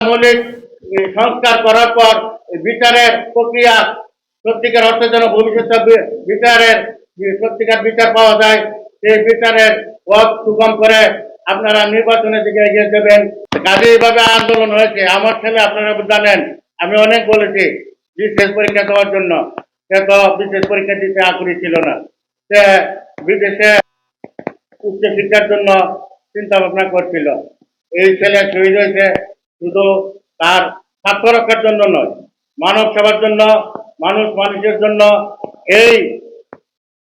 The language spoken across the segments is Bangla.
মৌলিক সংস্কার করার পর বিচারের প্রক্রিয়া সত্যিকার অর্থে যেন ভবিষ্যতে বিচারের সত্যিকার বিচার পাওয়া যায়, সেই বিচারের পথ সুগম করে আপনারা নির্বাচনের দিকে এগিয়ে দেবেন। কাজে এইভাবে আন্দোলন হয়েছে। আমার ছেলে আপনারা জানেন, আমি অনেক বলেছি বিশেষ পরীক্ষা দেওয়ার জন্য, সে তো বিশেষ পরীক্ষা দিতে আগ্রহী ছিল না। সে বিদেশে উচ্চ শিক্ষার জন্য চিন্তা ভাবনা করছিল। এই ছেলে শহীদ হয়েছে শুধু তার স্বার্থ রক্ষার জন্য নয়, মানব সেবার জন্য, মানুষের জন্য। এই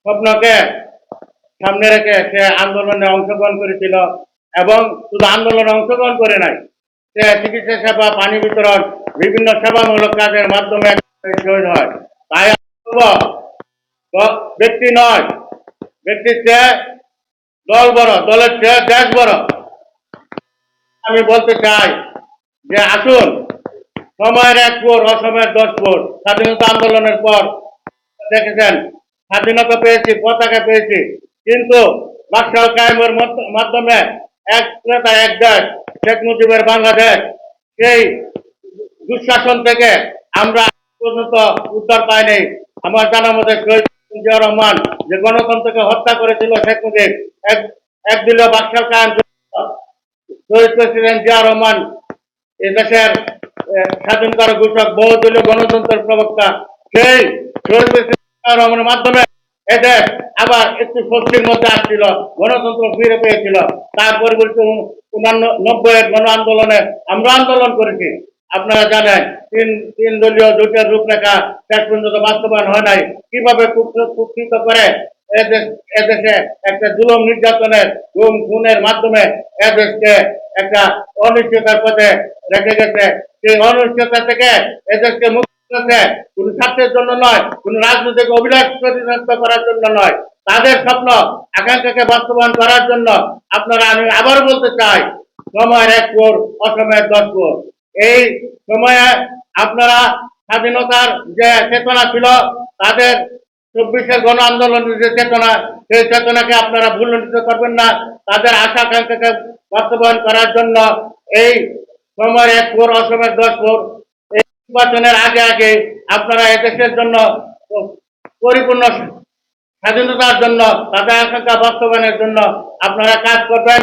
স্বপ্নকে সামনে রেখে সে আন্দোলনে অংশগ্রহণ করেছিল এবং শুধু আন্দোলনে অংশগ্রহণ করে নাই, সে চিকিৎসা সেবা, পানি বিতরণ, বিভিন্ন সেবামূলক কাজের মাধ্যমে শহীদ হয়। তাই ব্যক্তি নয়, ব্যক্তির চেয়ে দল বড়, দলের চেয়ে দেশ বড়। আমি বলতে চাই যে আসুন, সময়ের 1 ভোর, অসময়ের 10 ভোর। স্বাধীনতা আন্দোলনের পর দেখেছেন স্বাধীনতা পেয়েছি, পতাকা পেয়েছি, কিন্তু বাকশাল কায়েমের মাধ্যমে এক ক্রেতা এক দেশ, শেখ মুজিবের বাংলাদেশ, সেই দুঃশাসন থেকে আমরা পর্যন্ত উদ্ধার পাইনি। আমার জানা মতে শহীদ জিয়াউর রহমান যে গণতন্ত্রকে হত্যা করেছিল শেখ মুজিব, একদলীয় বাকশাল কায়েম, শহীদ প্রেসিডেন্ট জিয়া রহমান এদেশের স্বাধীনতার ঘোষক, বহুদলীয় গণতন্ত্রের প্রবক্তা, সেই শহীদ প্রেসিডেন্ট জিয়া রহমানের মাধ্যমে এদেশ আবার একটু স্বস্তির মধ্যে আসছিল, গণতন্ত্র ফিরে পেয়েছিল। তার পরিবর্তে 89-এর গণ আন্দোলনে আমরা আন্দোলন করেছি। আপনারা জানেন তিন দলীয় জোটের রূপরেখা শেষ পর্যন্ত বাস্তবায়ন হয় নাই। কিভাবে কুক্ষিত করে এদেশে একটা জুলুম নির্যাতনের খুনের মাধ্যমে এদেশকে একটা অনিশ্চয়তার পথে রেখে গেছে। সেই অনিশ্চয়তা থেকে এদেশকে মুক্ত করতে কোন স্বার্থের জন্য নয়, কোন রাজনৈতিক অভিলাষ প্রতিনিধিত্ব করার জন্য নয়, তাদের স্বপ্ন আকাঙ্ক্ষাকে বাস্তবায়ন করার জন্য। আপনারা, আমি আবার বলতে চাই, সময়ের 1 ভোর, অসময়ের 10 ভোর। এই সময়ে আপনারা স্বাধীনতার যে চেতনা ছিল, তাদের 24-এর গণ আন্দোলনের যে চেতনা, সেই চেতনাকে আপনারা ভুলণ্ঠিত করবেন না। তাদের আশা আকাঙ্ক্ষাকে বাস্তবায়ন করার জন্য এই সময়ের 1 ভোর, অসময়ের 10 ভোর, এই নির্বাচনের আগে আপনারা এদেশের জন্য পরিপূর্ণ স্বাধীনতার জন্য, তাদের আকাঙ্ক্ষা বাস্তবায়নের জন্য আপনারা কাজ করবেন।